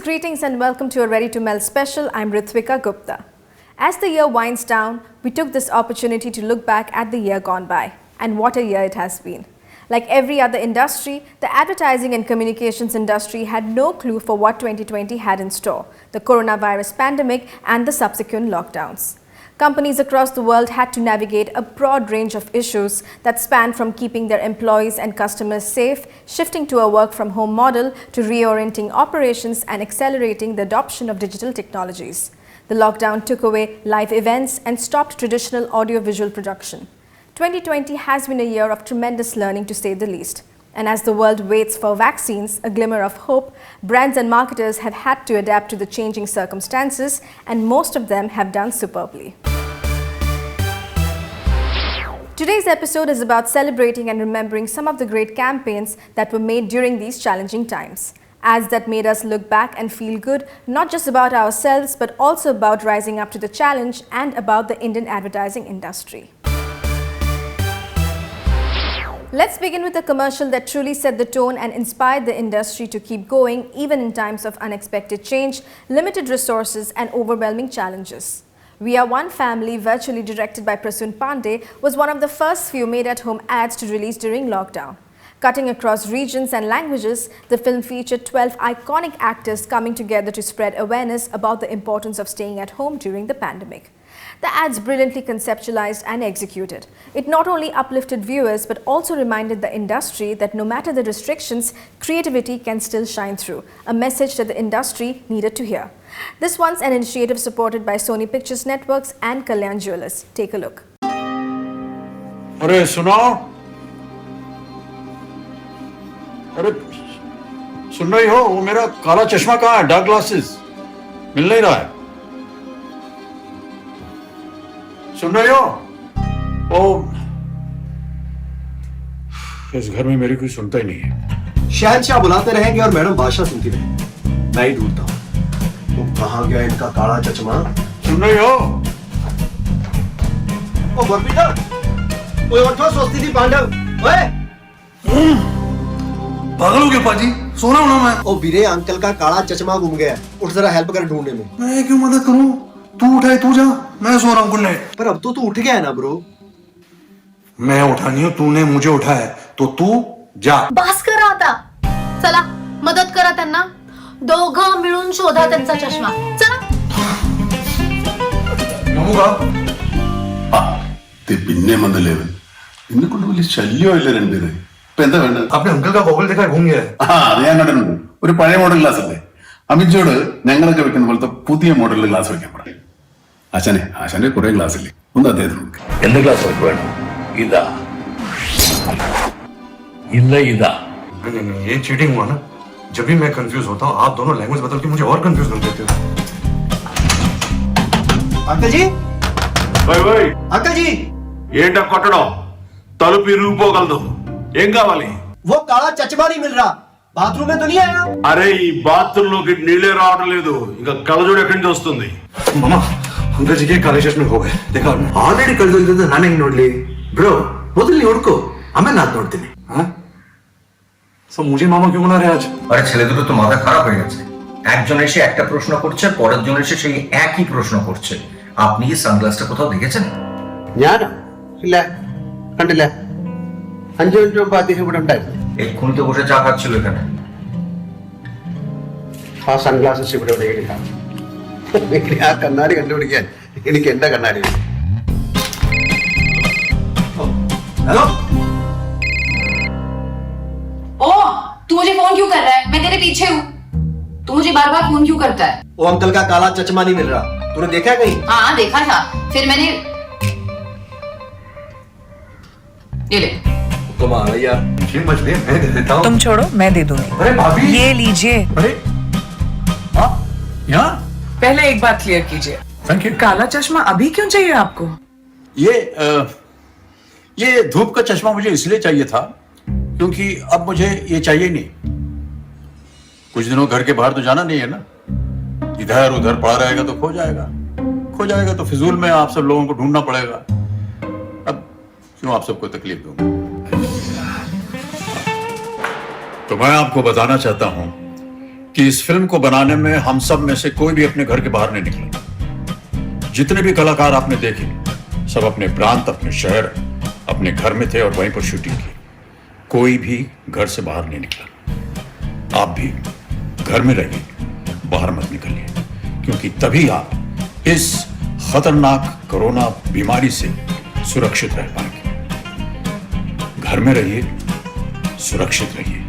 greetings and welcome to a Ready to Melt special. I'm Ritvika Gupta. As the year winds down, we took this opportunity to look back at the year gone by. And what a year it has been. Like every other industry, the advertising and communications industry had no clue for what 2020 had in store, the coronavirus pandemic and the subsequent lockdowns. Companies across the world had to navigate a broad range of issues that span from keeping their employees and customers safe, shifting to a work-from-home model, to reorienting operations and accelerating the adoption of digital technologies. The lockdown took away live events and stopped traditional audiovisual production. 2020 has been a year of tremendous learning, to say the least. And as the world waits for vaccines, a glimmer of hope, brands and marketers have had to adapt to the changing circumstances, and most of them have done superbly. Today's episode is about celebrating and remembering some of the great campaigns that were made during these challenging times. Ads that made us look back and feel good, not just about ourselves, but also about rising up to the challenge and about the Indian advertising industry. Let's begin with a commercial that truly set the tone and inspired the industry to keep going even in times of unexpected change, limited resources and overwhelming challenges. We Are One Family, virtually directed by Prasoon Pandey, was one of the first few made-at-home ads to release during lockdown. Cutting across regions and languages, the film featured 12 iconic actors coming together to spread awareness about the importance of staying at home during the pandemic. The ads brilliantly conceptualized and executed. It not only uplifted viewers but also reminded the industry that no matter the restrictions, creativity can still shine through, a message that the industry needed to hear. This one's an initiative supported by Sony Pictures Networks and Kalyan Jewellers. Take a look. अरे सुनो, अरे सुन रही हो? वो मेरा काला चश्मा कहाँ है? डार्क ग्लासेस मिल नहीं रहा है। सुन रही हो? ओ, इस घर में मेरी कोई सुनता ही नहीं है। शहंशाह बुलाते रहेंगे और मैडम बादशाह सुनती रहेंगी। मैं ही ढूंढता हूँ। वो कहाँ गया इनका काला चश्मा? सुन रही हो? ओ गुरप्रीत, कोई उठो, सोचती थी पांडव। ओए, पागल हो गया पाजी, सोना होना मैं। ओ वीरे, अंकल का काला चश्मा गुम गया है। उठ जरा हेल्प कर ढूंढने में। मैं क्यों मदद करूं? तू उठाए तू जा, मैं सो रहा हूं। Good night. पर अब तो तू उठ गया है ना ब्रो। मैं उठा नहीं हूं, तूने मुझे उठाया, तो तू जा। बस करा आता, चला मदत करा त्यांना, दोघं मिळून शोधा त्यांचा चष्मा, चला. ते पिन्ने मंदलेवन इन्हें कुछ बोली शल्यो इले रंडे रहे पेंदा वेंडा आपने अंकल का गॉगल देखा है? घूम गया है। हाँ, അത് ഞാൻ കണ്ടിട്ടുണ്ട്. ഒരു പഴയ മോഡൽ ഗ്ലാസ് അല്ലേ അമിജോട് ഞങ്ങളൊക്കെ വെക്കുന്ന പോലത്തെ പുതിയ മോഡലിൽ ഗ്ലാസ് വെക്കാൻ പറയും. ആശാന്റെ കുറെ ഗ്ലാസ് ഇല്ലേ, ഒന്ന് അദ്ദേഹത്തിന് കൊടുക്കുക. എന്ത് ഗ്ലാസ് അവർക്ക് വേണം? ഇതാ ഇല്ല ഇതാ. नहीं, ये चीटिंग हुआ ना। जब भी मैं कंफ्यूज होता हूँ, आप दोनों लैंग्वेज बदल के मुझे और कंफ्यूज कर देते हो। अंकल जी, अंकल जी, ఏంటా కొట్టడం? తలుపు ఇరిగిపోగలదు. ఏం కావాలి? वो काला चश्मा नहीं मिल रहा। बाथरूम में तो नहीं आया? అరే, ఈ బాత్రూమ్ లోకి నీళ్ళే రావడం లేదు. ఇంకా కళ్ళజోడు ఎక్కడి నుంచి వస్తుంది? मामा, अंकल जी के काले चश्मे हो गए, देखा आपने? ಆಲ್ರೆಡಿ ಕಳೆದೊಯ್ದದ್ದು ನಾನು ಹೆಂಗ್ ನೋಡ್ಲಿ ಬ್ರೋ? ಮೊದಲು ನೀವು ಹುಡ್ಕೋ, ಆಮೇಲೆ ನಾನು ನೋಡ್ತೀನಿ। सब मुझे मामा क्यों बना रहे आज? আরে ছেলে দুটো তো মাথা খারাপ হয়ে গেছে। একজন এসে একটা প্রশ্ন করছে, পরের জন এসে সেই একই প্রশ্ন করছে। আপনি কি সানগ্লাসটা কোথাও দেখেছেন? ഞാനോ? ഇല്ല, കണ്ടില്ല। 5 മിനിറ്റ് മുമ്പ് അദ്ദേഹം ഇവിടെ ഉണ്ടായിരുന്നു। এক্ষুনি তো বসে চা খাচ্ছিল এখানে। ആ സൺഗ്ലാസസ് ഇവിടെ എവിടെയെങ്കിലും കാണും. ആ കണ്ണാടി കണ്ടുപിടിക്കാൻ എനിക്ക് എന്റെ കണ്ണാടി. हेलो, ओ, तू मुझे फोन क्यों कर रहा है? मैं तेरे पीछे हूँ। तू मुझे बार बार फोन क्यों करता है? वो अंकल का काला चश्मा नहीं मिल रहा, तूने देखा है कहीं? हाँ देखा था, फिर मैंने ये ले। कमाल है यार। ये मछली मैं दे देता हूँ। तुम छोड़ो, मैं दे दूंगी। अरे भाभी, ये लीजिए। अरे यहाँ पहले एक बात क्लियर कीजिए, थैंक यू। काला चश्मा अभी क्यों चाहिए आपको? ये धूप का चश्मा मुझे इसलिए चाहिए था क्योंकि अब मुझे ये चाहिए नहीं। कुछ दिनों घर के बाहर तो जाना नहीं है ना। इधर उधर पड़ा रहेगा तो खो जाएगा तो फिजूल में आप सब लोगों को ढूंढना पड़ेगा। अब क्यों आप सबको तकलीफ दूंगा? तो मैं आपको बताना चाहता हूं कि इस फिल्म को बनाने में हम सब में से कोई भी अपने घर के बाहर नहीं निकला। जितने भी कलाकार आपने देखे सब अपने प्रांत, अपने शहर, अपने घर में थे और वहीं पर शूटिंग की। कोई भी घर से बाहर नहीं निकला। आप भी घर में रहिए, बाहर मत निकलिए, क्योंकि तभी आप इस खतरनाक कोरोना बीमारी से सुरक्षित रह पाएंगे। घर में रहिए, सुरक्षित रहिए।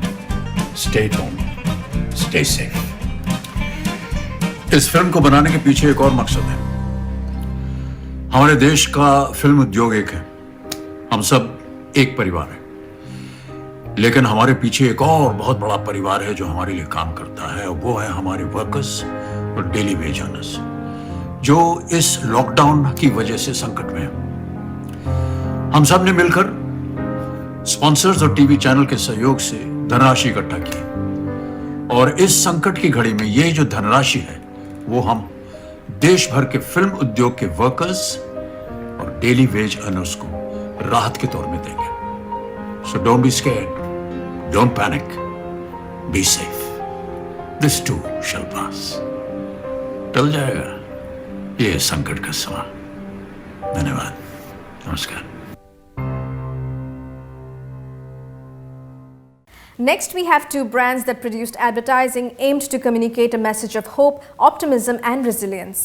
Stay at home, stay safe. इस फिल्म को बनाने के पीछे एक और मकसद है। हमारे देश का फिल्म उद्योग एक है, हम सब एक परिवार है, लेकिन हमारे पीछे एक और बहुत बड़ा परिवार है जो हमारे लिए काम करता है, और वो है हमारे वर्कर्स और डेली वेज अर्नर्स, जो इस लॉकडाउन की वजह से संकट में है। हम सब ने मिलकर स्पॉन्सर्स और टीवी चैनल के सहयोग से धनराशि इकट्ठा की, और इस संकट की घड़ी में ये जो धनराशि है वो हम देश भर के फिल्म उद्योग के वर्कर्स और डेली वेज अर्नर्स को राहत के तौर में देंगे। So don't be scared, don't panic, be safe. This too shall pass. टल जाएगा ये संकट का समय। धन्यवाद, नमस्कार। Next, we have two brands that produced advertising aimed to communicate a message of hope, optimism and resilience.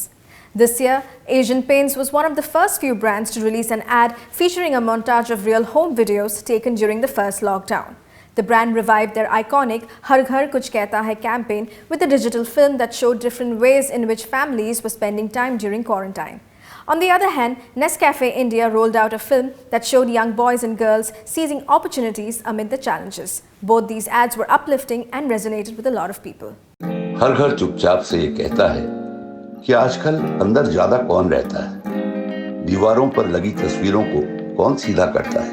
This year, Asian Paints was one of the first few brands to release an ad featuring a montage of real home videos taken during the first lockdown. The brand revived their iconic Har Ghar Kuch Kehta Hai campaign with a digital film that showed different ways in which families were spending time during quarantine. On the other hand, Nescafe India rolled out a film that showed young boys and girls seizing opportunities amid the challenges. Both these ads were uplifting and resonated with a lot of people. हर घर चुपचाप से ये कहता है कि आजकल अंदर ज्यादा कौन रहता है। दीवारों पर लगी तस्वीरों को कौन सीधा करता है,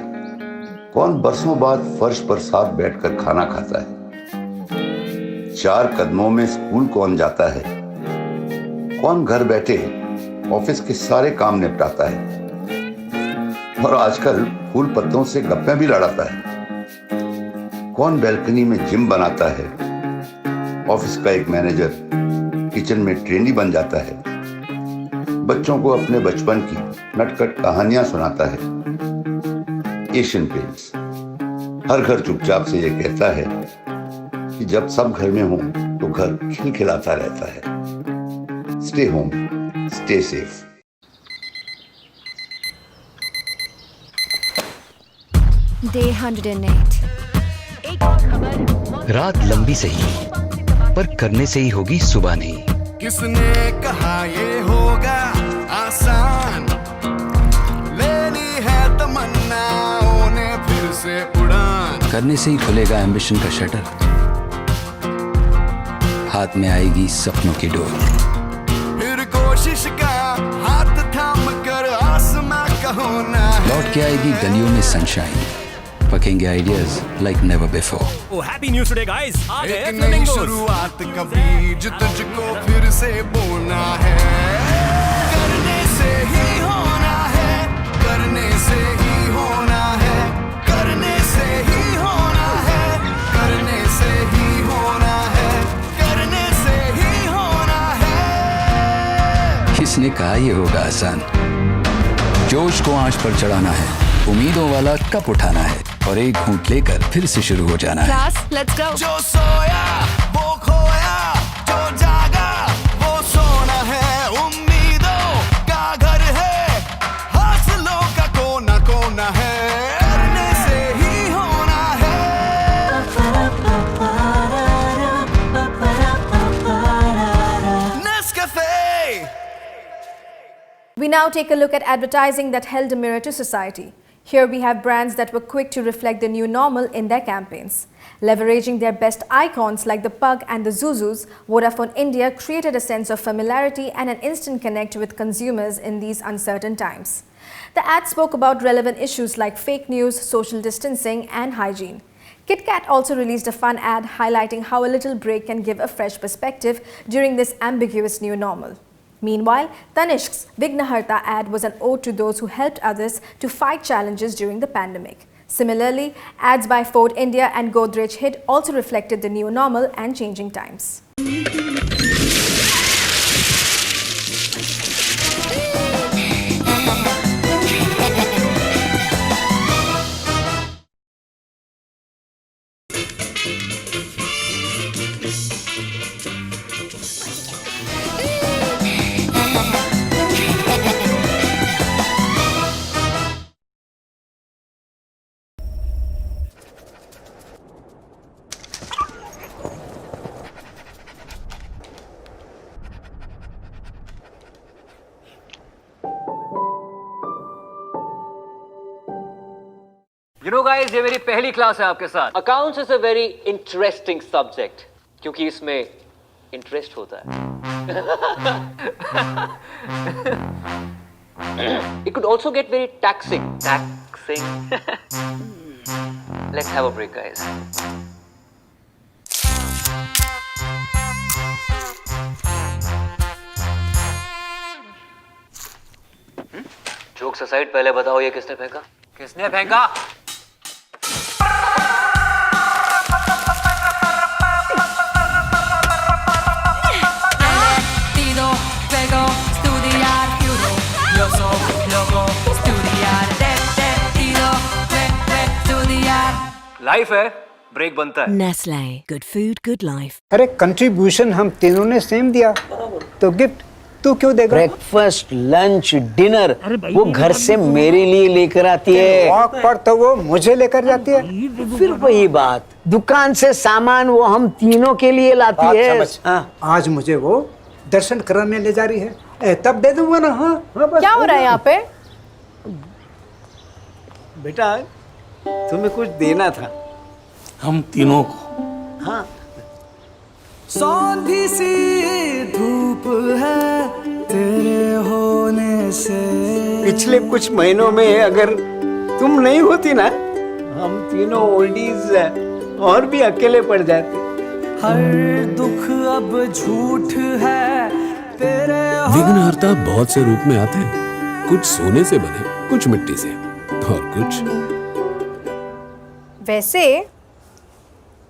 कौन बरसों बाद फर्श पर साथ बैठकर खाना खाता है, 4 कदमों में स्कूल कौन जाता है, कौन घर बैठे ऑफिस के सारे काम निपटाता है, और आजकल फूल पत्तों से गप्पे भी लड़ाता है, कौन बैल्कनी में जिम बनाता है, ऑफिस का एक मैनेजर किचन में ट्रेनी बन जाता है, बच्चों को अपने बचपन की नटखट कहानियां सुनाता है। एशियन पेंट्स हर घर चुपचाप से ये कहता है कि जब सब घर में हो तो घर खिलखिलाता रहता है। Stay home, stay safe. Day 108. रात लंबी सही पर करने से ही होगी सुबह नहीं। किसने कहा ये होगा आसान, लेनी है तमन्नाओं ने फिर से उड़ान। करने से ही खुलेगा एम्बिशन का शटर, हाथ में आएगी सपनों की डोर। फिर कोशिश का हाथ थाम कर आसमां का होना है। लौट के आएगी गलियों में सनशाइन, पकेंगे ideas like never before. Oh, happy news today, guys! एक नई शुरुआत का बीज तुझको फिर से बोना है। करने से ही होना है, करने से ही होना है, करने से ही होना है, करने से ही होना है, करने से ही होना है। किसने कहा ये होगा आसान? जोश को आंच पर चढ़ाना है, उम्मीदों वाला कप उठाना है, और एक घूंट लेकर फिर से शुरू हो जाना है। Class, let's go. जो सोया वो खोया, जो जागा वो सोना है। उम्मीदों का घर है, हौसलों का कोना कोना है, करने से ही होना है। Nescafe. We now take a look at advertising that held a mirror to society. Here we have brands that were quick to reflect the new normal in their campaigns. Leveraging their best icons like the Pug and the Zuzus, Vodafone India created a sense of familiarity and an instant connect with consumers in these uncertain times. The ad spoke about relevant issues like fake news, social distancing and hygiene. KitKat also released a fun ad highlighting how a little break can give a fresh perspective during this ambiguous new normal. Meanwhile, Tanishq's Vignaharta ad was an ode to those who helped others to fight challenges during the pandemic. Similarly, ads by Ford India and Godrej Hit also reflected the new normal and changing times. You know guys, ये मेरी पहली class है आपके साथ. Accounts is a very interesting subject क्योंकि इसमें interest होता है. It could also get very taxing. Let's have a break, guys. Jokes aside, पहले बताओ ये किसने फेंका? किसने फेंका? लाइफ है, ब्रेक बनता है. Nestle, good food good life. अरे कंट्रीब्यूशन हम तीनों ने सेम दिया, तो गिफ्ट तू क्यों देगा? ब्रेकफास्ट, लंच, डिनर वो घर से मेरे लिए लेकर आती है. वॉक पर तो वो मुझे लेकर जाती है. फिर वही बात, दुकान से सामान वो हम तीनों के लिए लाती है. आज मुझे वो दर्शन कराने ले जा रही है, तब दे दूंगा ना. हाँ, क्या हो रहा है यहाँ पे? बेटा तुम्हें कुछ देना था हम तीनों को. हाँ. सौंधी सी धूप है तेरे होने से. पिछले कुछ महीनों में अगर तुम नहीं होती ना, हम तीनों ओल्डीज और भी अकेले पड़ जाते. हर दुख अब झूठ है तेरे. विघ्नहर्ता बहुत से रूप में आते हैं. कुछ सोने से बने, कुछ मिट्टी से, और कुछ. वैसे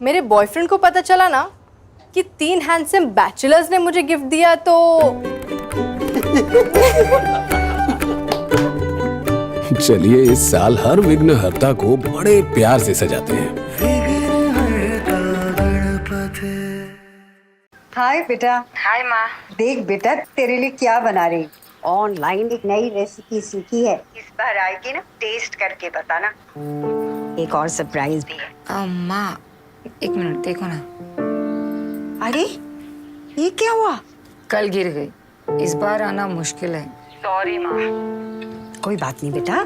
मेरे बॉयफ्रेंड को पता चला ना कि 3 हैंडसम बैचलर्स ने मुझे गिफ्ट दिया तो चलिए इस साल हर विघ्नहर्ता को बड़े प्यार से सजाते हैं. हाय बेटा. हाय माँ. देख बेटा तेरे लिए क्या बना रही. ऑनलाइन एक नई रेसिपी सीखी है, इस बार आएगी ना, टेस्ट करके बताना. एक और सरप्राइज भी है. माँ एक मिनट देखो ना. अरे ये क्या हुआ? कल गिर गई, इस बार आना मुश्किल है. सॉरी माँ. कोई बात नहीं बेटा,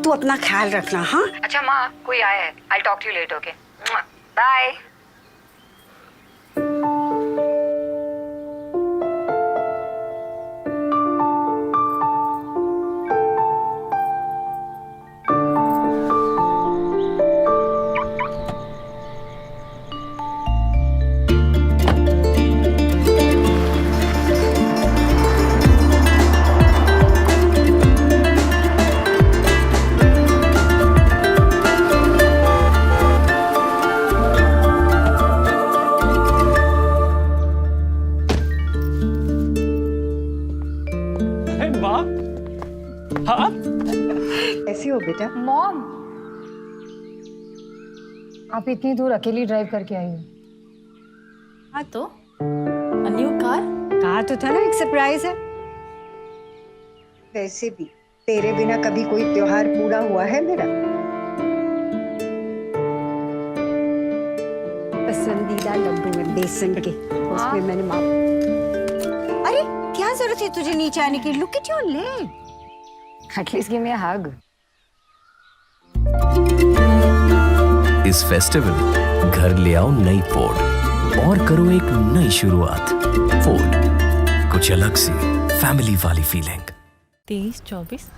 तू अपना ख्याल रखना. हाँ अच्छा माँ, कोई आया है. I'll talk to you later, okay? Bye. कैसी हो बेटा? मॉम, आप इतनी दूर अकेली ड्राइव करके आई हो? हाँ तो न्यू कार. कहा तो था ना एक सरप्राइज है. वैसे भी तेरे बिना कभी कोई त्योहार पूरा हुआ है मेरा? पसंदीदा लड्डू में बेसन के, उसमें मैंने माप. अरे क्या जरूरत है तुझे नीचे आने की? Look at your leg. At least give me a hug. इस फेस्टिवल घर ले आओ नई फोर्ड और करो एक नई शुरुआत. फोर्ड, कुछ अलग सी फैमिली वाली फीलिंग. 23-24.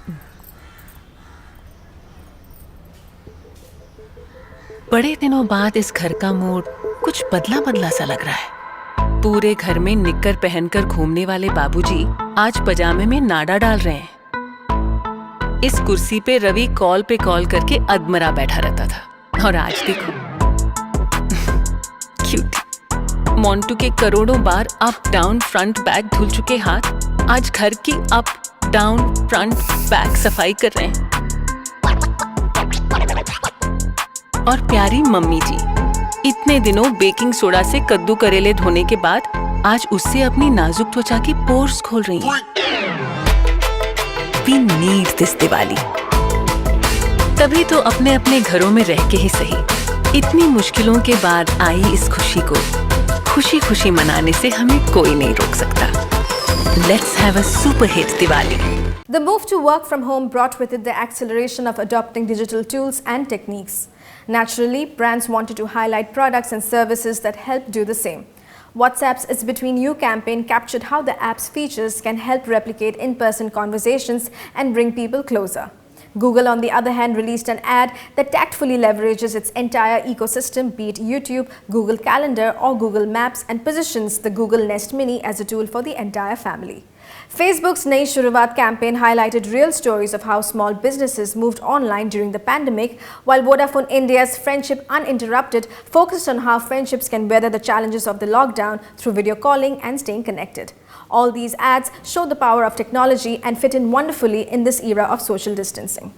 बड़े दिनों बाद इस घर का मूड कुछ बदला बदला सा लग रहा है. पूरे घर में निक्कर पहनकर घूमने वाले बाबूजी आज पजामे में नाडा डाल रहे हैं. इस कुर्सी पे रवि कॉल पे कॉल करके अधमरा बैठा रहता था, और आज देखो क्यूट मोंटू के करोड़ों बार अप डाउन फ्रंट बैक धुल चुके हाथ आज घर की अप डाउन फ्रंट बैक सफाई कर रहे हैं। और प्यारी मम्मी जी इतने दिनों बेकिंग सोडा से कद्दू करेले धोने के बाद आज उससे अपनी नाजुक त्वचा की पोर्स खोल रही हैं। We need this Diwali. तभी तो अपने अपने घरों में रह के ही सही इतनी मुश्किलों के बाद आई इस खुशी को खुशी खुशी मनाने से हमें कोई नहीं रोक सकता। Let's have a super hit Diwali. The move to work from home brought with it the acceleration of adopting digital tools and techniques. Naturally, brands wanted to highlight products and services that help do the same. WhatsApp's It's Between You campaign captured how the app's features can help replicate in-person conversations and bring people closer. Google, on the other hand, released an ad that tactfully leverages its entire ecosystem, be it YouTube, Google Calendar or Google Maps, and positions the Google Nest Mini as a tool for the entire family. Facebook's Nayi Shuruaat campaign highlighted real stories of how small businesses moved online during the pandemic, while Vodafone India's Friendship Uninterrupted focused on how friendships can weather the challenges of the lockdown through video calling and staying connected. All these ads show the power of technology and fit in wonderfully in this era of social distancing.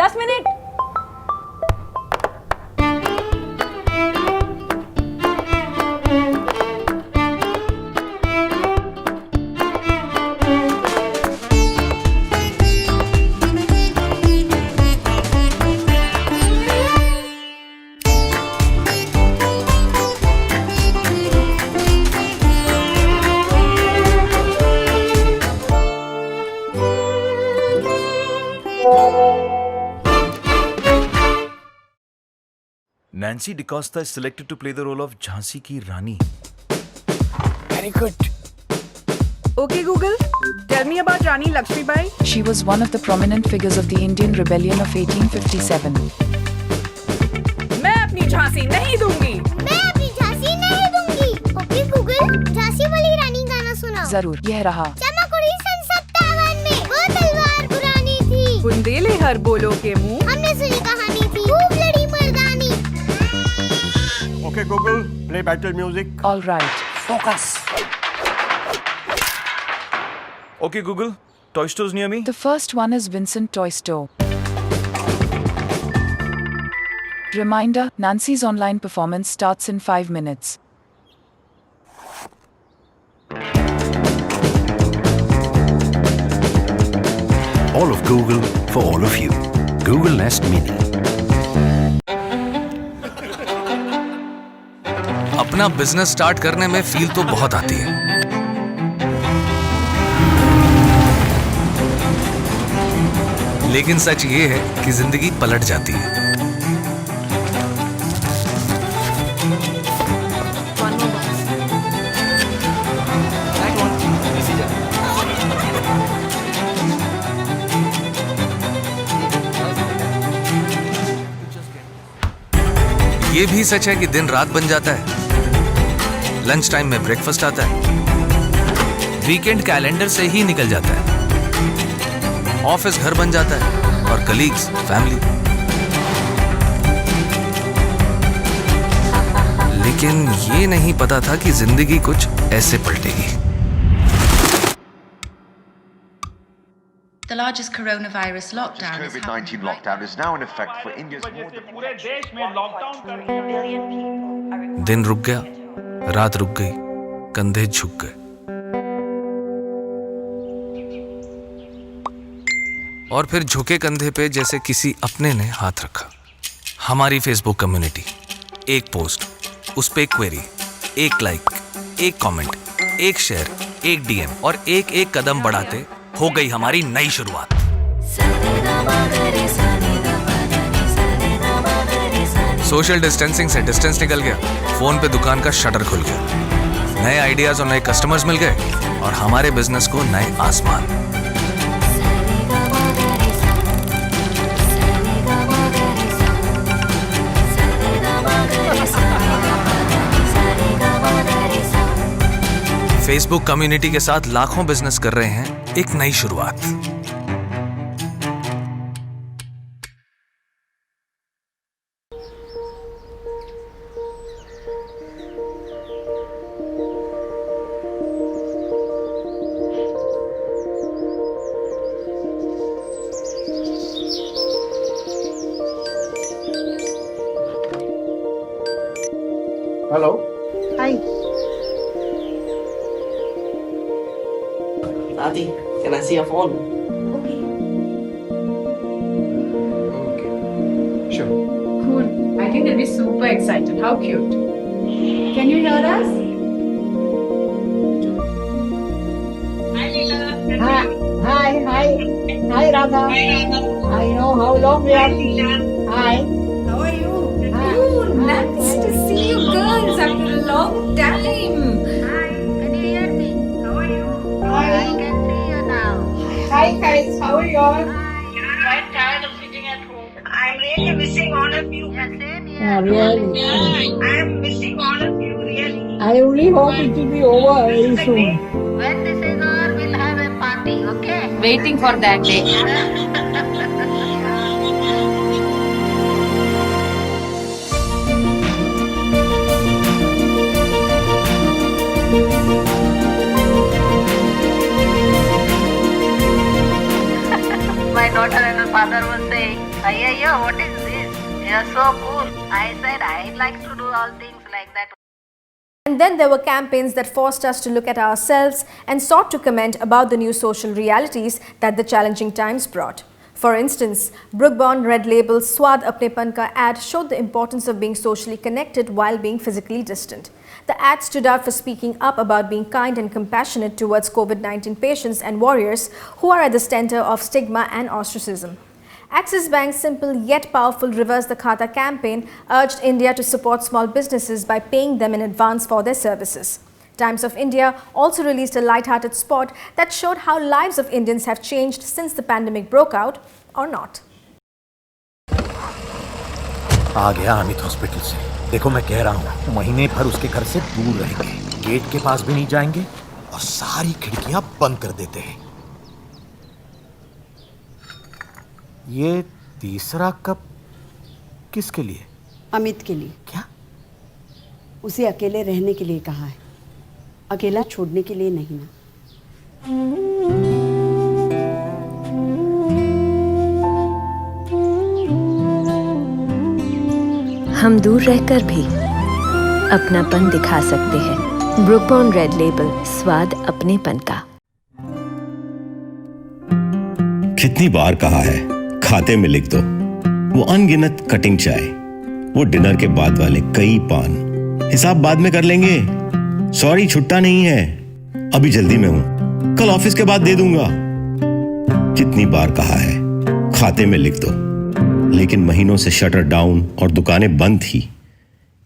दस minute. Nancy DaCosta is selected to play the role of Jhansi Ki Rani. Very good. Okay, Google, tell me about Rani Lakshmibai. She was one of the prominent figures of the Indian Rebellion of 1857. मैं अपनी झांसी नहीं दूंगी। मैं अपनी झांसी नहीं दूंगी। Okay Google, Jhansi वाली रानी गाना सुनाओ। जरूर, यह रहा। चमक उड़ी सन 57 में, वो तलवार पुरानी थी। बुंदेले हर बोलो के मुंह। हमने सुनी कहानी थी, खूब लड़ी मर्दानी। Okay, Google, play battle music. All right. Focus. Okay, Google, toy stores near me. The first one is Vincent Toy Store. Reminder, Nancy's online performance starts in 5 minutes. All of Google for all of you. Google Nest Mini. अपना business start करने में feel तो बहुत आती है, लेकिन सच ये है कि जिंदगी पलट जाती है। ये भी सच है कि दिन रात बन जाता है, लंच टाइम में ब्रेकफास्ट आता है, वीकेंड कैलेंडर से ही निकल जाता है, ऑफिस घर बन जाता है और कलीग्स फैमिली। लेकिन ये नहीं पता था कि जिंदगी कुछ ऐसे पलटेगी। The largest coronavirus lockdown COVID-19 lockdown is now in effect for India's more than पूरे देश में लॉकडाउन दिन रुक गया, रात रुक गई, कंधे झुक गए। और फिर झुके कंधे पे जैसे किसी अपने ने हाथ रखा। हमारी फेसबुक कम्युनिटी, एक पोस्ट, उस पे एक क्वेरी, एक लाइक, एक कमेंट, एक शेयर, एक डीएम और एक एक कदम बढ़ाते हो गई हमारी नई शुरुआत। सोशल डिस्टेंसिंग से डिस्टेंस निकल गया, फोन पे दुकान का शटर खुल गया, नए आइडियाज और नए कस्टमर्स मिल गए और हमारे बिजनेस को नए आसमान। फेसबुक कम्युनिटी के साथ लाखों बिजनेस कर रहे हैं एक नई शुरुआत। Hello. Hi Adi, can I see your phone? Okay. Sure. Cool. I think they'll be super excited. How cute. Can you hear us? Hi, Leela. Hi, hi. Hi, Radha. I know how long we have been. Hi. How are you? Ooh, nice to see you girls after a long time. Hi, can you hear me? How are you? Hi. I can see you now. Hi, guys. How are you all? I'm tired of sitting at home. I'm really missing all of you. Yeah, same here. Yeah, really. I'm missing all of you, really. I only hope it will be over very soon. When this is over, we'll have a party, okay? Waiting for that day. My daughter and her father was saying, Ayya, what is this? You're so cool. I said, I'd like to do all things like that. And then there were campaigns that forced us to look at ourselves and sought to comment about the new social realities that the challenging times brought. For instance, Brooke Bond Red Label's Swad Apne Pan Ka ad showed the importance of being socially connected while being physically distant. The ad stood out for speaking up about being kind and compassionate towards COVID-19 patients and warriors who are at the center of stigma and ostracism. Axis Bank's simple yet powerful Reverse the Khata campaign urged India to support small businesses by paying them in advance for their services. Times of India also released a light-hearted spot that showed how lives of Indians have changed since the pandemic broke out, or not. आ गया Amit hospital से। देखो मैं कह रहा हूँ, महीने भर उसके घर से दूर रहेंगे, गेट के पास भी नहीं जाएंगे और सारी खिड़कियां बंद कर देते हैं। ये तीसरा कप किसके लिए? अमित के लिए। क्या? उसे अकेले रहने के लिए कहा है, अकेला छोड़ने के लिए नहीं ना। हम दूर रहकर भी अपनापन दिखा सकते हैं। ब्रूक बॉन्ड रेड लेबल, स्वाद अपनेपन का। कितनी बार कहा है खाते में लिख दो, वो अनगिनत कटिंग चाय, वो डिनर के बाद वाले कई पान, हिसाब बाद में कर लेंगे, सॉरी छुट्टा नहीं है, अभी जल्दी में हूं, कल ऑफिस के बाद दे दूंगा। कितनी बार कहा है खाते में लिख दो, लेकिन महीनों से शटर डाउन और दुकानें बंद थी।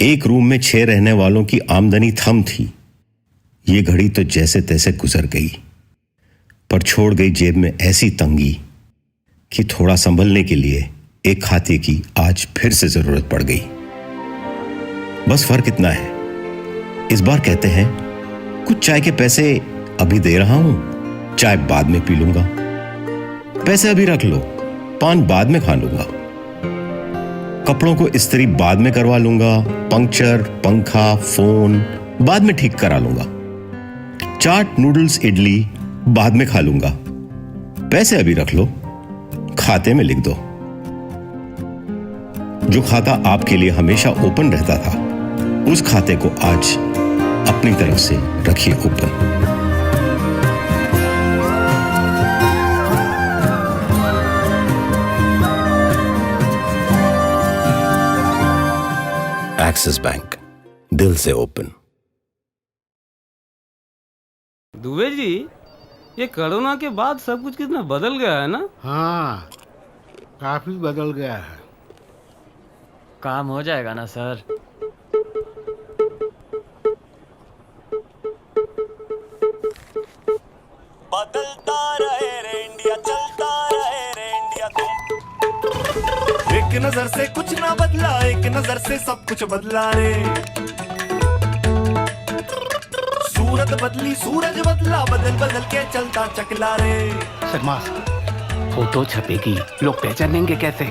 एक रूम में 6 रहने वालों की आमदनी थम थी। ये घड़ी तो जैसे तैसे गुजर गई, पर छोड़ गई जेब में ऐसी तंगी कि थोड़ा संभलने के लिए एक खाते की आज फिर से जरूरत पड़ गई। बस फर्क इतना है, इस बार कहते हैं कुछ चाय के पैसे अभी दे रहा हूं, चाय बाद में पी लूंगा, पैसे अभी रख लो, पान बाद में खा लूंगा। कपड़ों को इस्त्री बाद में करवा लूंगा, पंक्चर, पंखा, फोन बाद में ठीक करा लूंगा, चाट, नूडल्स, इडली बाद में खा लूंगा, पैसे अभी रख लो, खाते में लिख दो। जो खाता आपके लिए हमेशा ओपन रहता था, उस खाते को आज अपनी तरफ से रखिए ओपन। एक्सिस बैंक, दिल से ओपन। दुबे जी, ये कोरोना के बाद सब कुछ कितना बदल गया है ना? हाँ, काफी बदल गया है। काम हो जाएगा ना सर? बदलता रहे रे इंडिया, चलता रहे रे इंडिया तुम। एक नजर से कुछ ना बदला, एक नजर से सब कुछ बदला रे। सूरत बदली, सूरज बदला, बदल बदल के चलता चकला रे। शर्मा, फोटो छपेगी, लोग पहचानेंगे कैसे?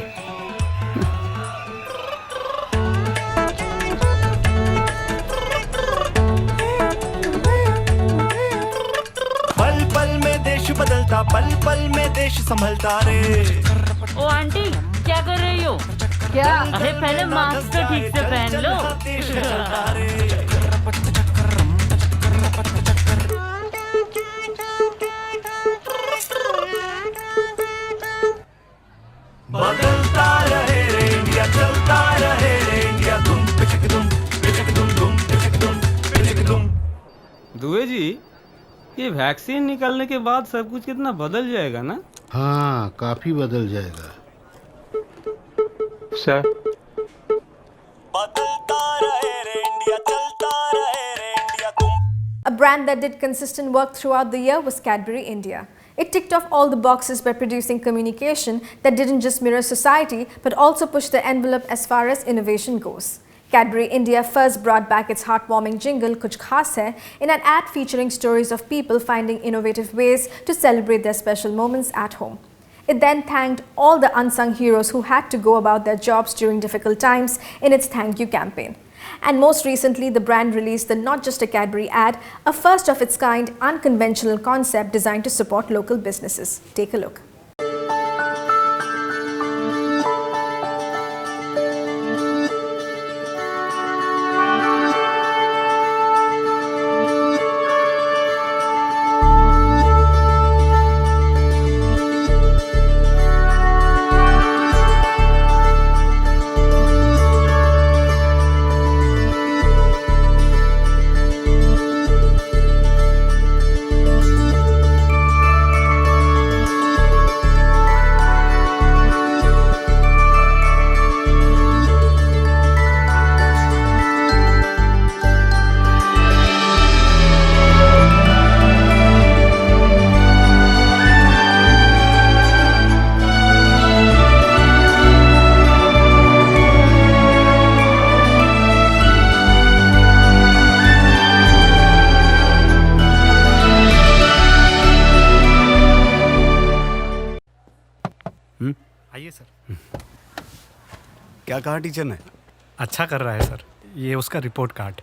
पल पल में देश बदलता, पल पल में देश संभलता रे। ओ आंटी, क्या कर रही हो? क्या? अरे पहले मास्क तो ठीक से पहन लो। बदलता रहे रे इंडिया, चलता रहे रे इंडिया तुम। पिचक तुम, पिचक तुम, तुम पिचक तुम, पिचक तुम। दुबे जी, ये वैक्सीन निकलने के बाद सब कुछ कितना बदल जाएगा ना? हाँ, काफी बदल जाएगा। सर, बदलता रहे रे इंडिया, चलता रहे रे इंडिया तुम। A brand that did consistent work throughout the year was Cadbury India. It ticked off all the boxes by producing communication that didn't just mirror society but also pushed the envelope as far as innovation goes. Cadbury India first brought back its heartwarming jingle Kuch Khas Hai in an ad featuring stories of people finding innovative ways to celebrate their special moments at home. It then thanked all the unsung heroes who had to go about their jobs during difficult times in its thank you campaign. And most recently, the brand released the Not Just a Cadbury ad, a first of its kind, unconventional concept designed to support local businesses. Take a look. आइए sir. क्या कहा teacher ने? अच्छा कर रहा है sir, ये उसका रिपोर्ट कार्ड।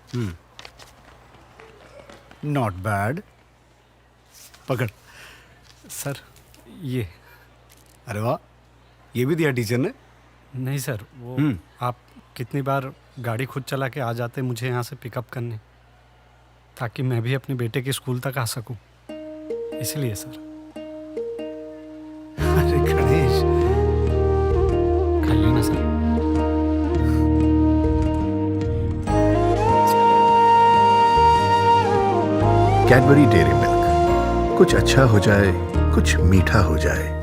Not bad. पकड़ सर, ये। अरे वाह, ये भी दिया टीचर ने? नहीं सर, वो आप कितनी बार गाड़ी खुद चला के आ जाते मुझे यहाँ से पिकअप करने, ताकि मैं भी अपने बेटे के स्कूल तक आ सकूं, इसलिए सर। अरे गणेश, खाइए ना सर। कैडबरी डेयरी मिल्क, कुछ अच्छा हो जाए, कुछ मीठा हो जाए।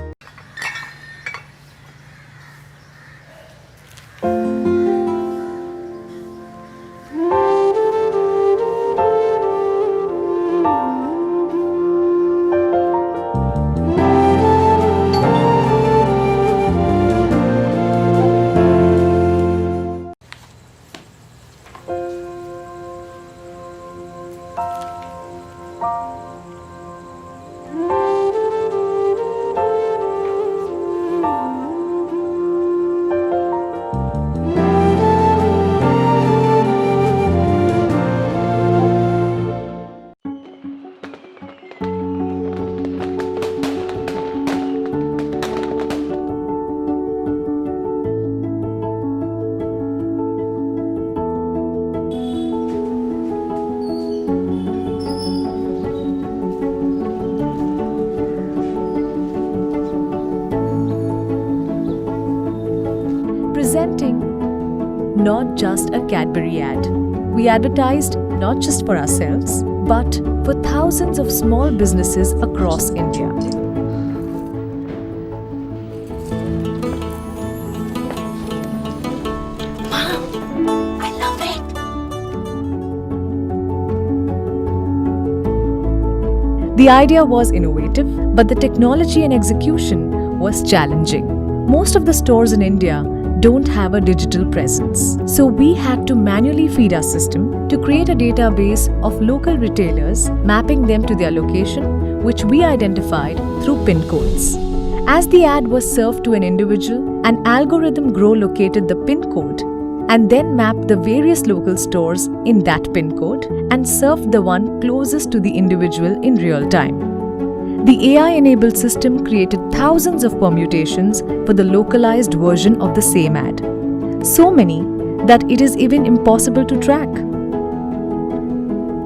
not just a Cadbury ad. We advertised not just for ourselves, but for thousands of small businesses across India. The idea was innovative, but the technology and execution was challenging. Most of the stores in India don't have a digital presence. So we had to manually feed our system to create a database of local retailers, mapping them to their location, which we identified through PIN codes. As the ad was served to an individual, an algorithm located the PIN code and then mapped the various local stores in that PIN code and served the one closest to the individual in real time. The AI-enabled system created thousands of permutations for the localized version of the same ad. So many that it is even impossible to track.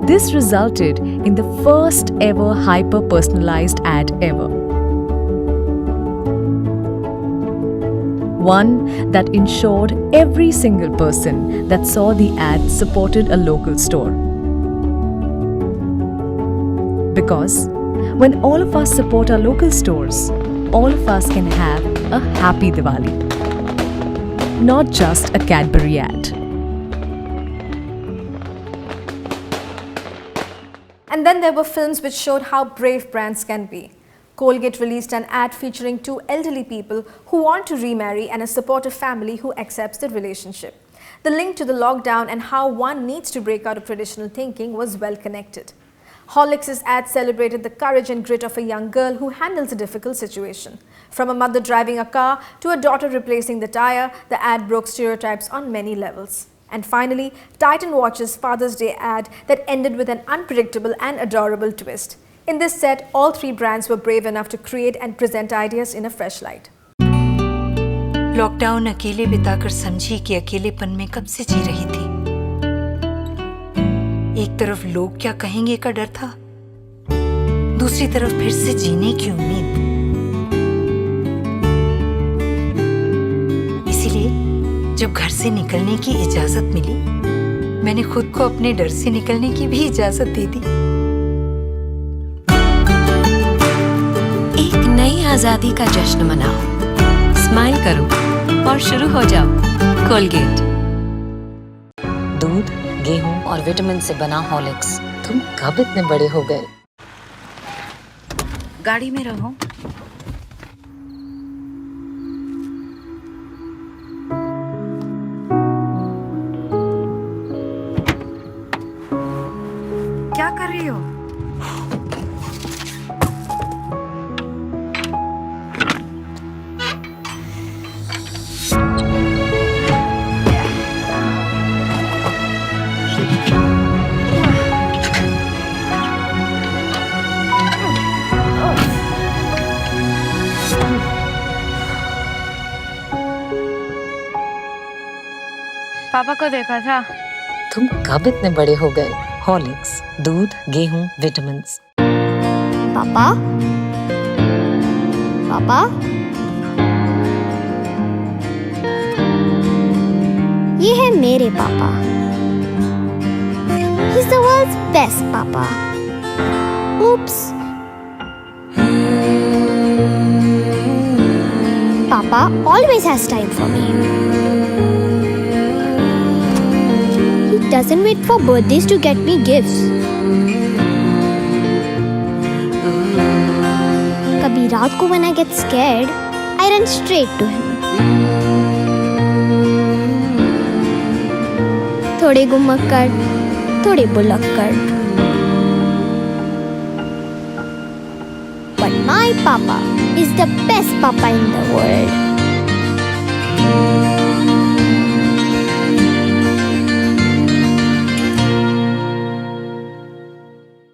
This resulted in the first ever hyper-personalized ad ever. One that ensured every single person that saw the ad supported a local store. Because when all of us support our local stores, all of us can have a happy Diwali. Not just a Cadbury ad. And then there were films which showed how brave brands can be. Colgate released an ad featuring two elderly people who want to remarry and a supportive family who accepts the relationship. The link to the lockdown and how one needs to break out of traditional thinking was well connected. Horlicks' ad celebrated the courage and grit of a young girl who handles a difficult situation. From a mother driving a car to a daughter replacing the tire, the ad broke stereotypes on many levels. And finally, Titan Watch's Father's Day ad that ended with an unpredictable and adorable twist. In this set, all three brands were brave enough to create and present ideas in a fresh light. Lockdown अकेले बिताकर समझी कि अकेलेपन में कब से जी रही थी। एक तरफ लोग क्या कहेंगे का डर था, दूसरी तरफ फिर से जीने की उम्मीद। इसीलिए जब घर से निकलने की इजाजत मिली, मैंने खुद को अपने डर से निकलने की भी इजाजत दे दी। एक नई आजादी का जश्न मनाओ, स्माइल करो और शुरू हो जाओ। कोलगेट। दूध, गेहूं और विटामिन से बना हॉर्लिक्स। तुम कब इतने बड़े हो गए? गाड़ी में रहो। क्या कर रही हो? पापा को देखा था। तुम कब इतने बड़े हो गए? हॉर्लिक्स, दूध, गेहूं, विटामिन। पापा, पापा, ये है मेरे पापा। He's the world's best papa. Oops. Papa always has time for me. Doesn't wait for birthdays to get me gifts. कभी रात को when I get scared, I run straight to him. थोड़े गुम्मक्कड़, थोड़े बुलक्कड़. But my papa is the best papa in the world.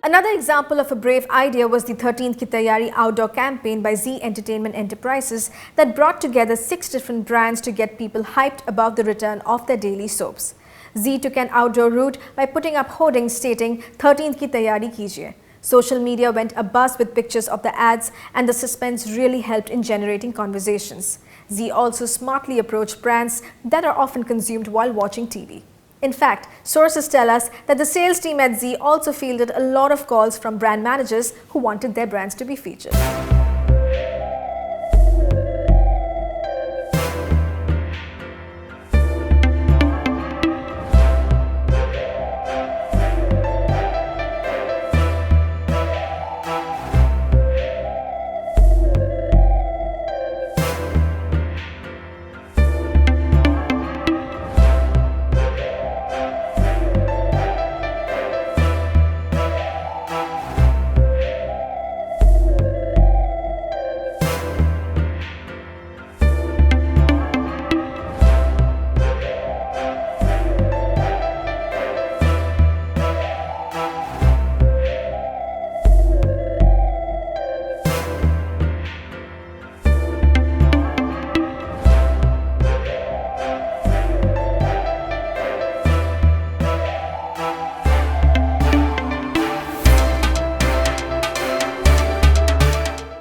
Another example of a brave idea was the 13th Ki Taiyari outdoor campaign by Zee Entertainment Enterprises that brought together 6 different brands to get people hyped about the return of their daily soaps. Zee took an outdoor route by putting up hoardings stating 13th Ki Taiyari Kijiye. Social media went abuzz with pictures of the ads, and the suspense really helped in generating conversations. Zee also smartly approached brands that are often consumed while watching TV. In fact, sources tell us that the sales team at Zee also fielded a lot of calls from brand managers who wanted their brands to be featured.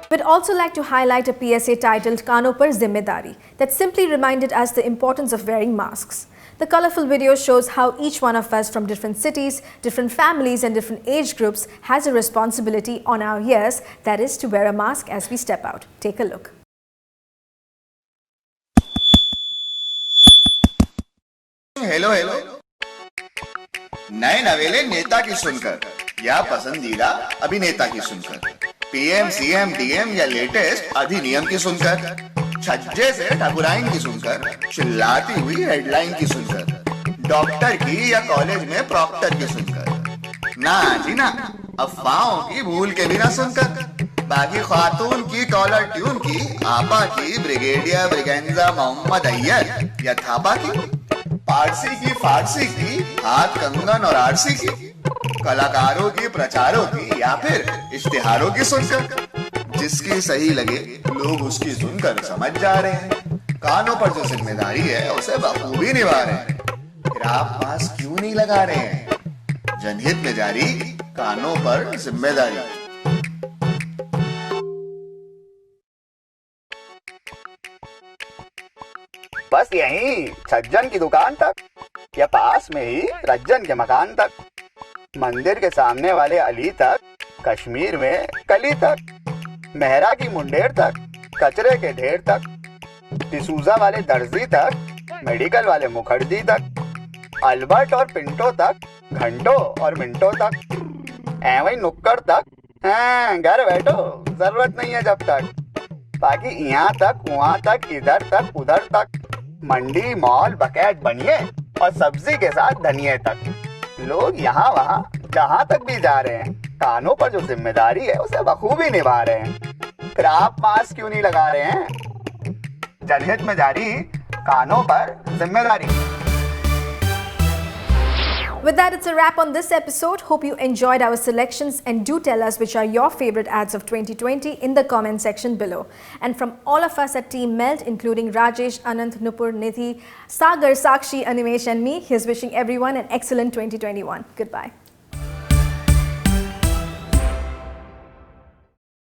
We'd also like to highlight a PSA titled Kaano Par Zimmedari that simply reminded us the importance of wearing masks. The colorful video shows how each one of us from different cities, different families and different age groups has a responsibility on our ears, that is to wear a mask as we step out. Take a look. Hello hello, नए नवेले नेता की सुनकर या पसंदीदा अभिनेता की सुनकर, PM CM DM या लेटेस्ट अधिनियम की सुनकर, छज्जे से ठाकुराइन की सुनकर, चिल्लाती हुई हेडलाइन की सुनकर, डॉक्टर की या कॉलेज में प्रॉक्टर की सुनकर, ना जी ना, अफवाहों की भूल के भी ना सुनकर, बाकी खातून की कॉलर ट्यून की, आपा की, ब्रिगेडियर ब्रिगेंजा मोहम्मद अय्यर या थापा की, पारसी की फारसी की, हाथ कंगन और आरसी की, कलाकारों की प्रचारों की या फिर इश्तिहारों की सुनकर, जिसकी सही लगे लोग उसकी सुनकर समझ जा रहे हैं, कानों पर जो जिम्मेदारी है उसे बखूबी निभा रहे हैं, फिर आप मास्क क्यों नहीं लगा रहे हैं? जनहित में जारी कानों पर जिम्मेदारी। बस यहीं सज्जन की दुकान तक या पास में ही रज्जन के मकान तक, मंदिर के सामने वाले अली तक, कश्मीर में कली तक, मेहरा की मुंडेर तक, कचरे के ढेर तक, डिसूजा वाले दर्जी तक, मेडिकल वाले मुखर्जी तक, अल्बर्ट और पिंटो तक, घंटों और मिनटों तक, एवं नुक्कड़ तक, घर बैठो, जरूरत नहीं है जब तक, बाकी यहाँ तक, वहाँ तक, इधर तक, उधर तक, मंडी मॉल बकैट बनिए और सब्जी के साथ धनिये तक, लोग यहाँ वहाँ जहाँ तक भी जा रहे हैं, कानों पर जो जिम्मेदारी है उसे बखूबी निभा रहे हैं, फिर आप मास्क क्यों नहीं लगा रहे हैं? जनहित में जारी कानों पर जिम्मेदारी। With that, it's a wrap on this episode. Hope you enjoyed our selections and do tell us which are your favorite ads of 2020 in the comment section below. And from all of us at Team Melt, including Rajesh, Anant, Nupur, Nidhi, Sagar, Sakshi, Animesh and me, here's wishing everyone an excellent 2021. Goodbye.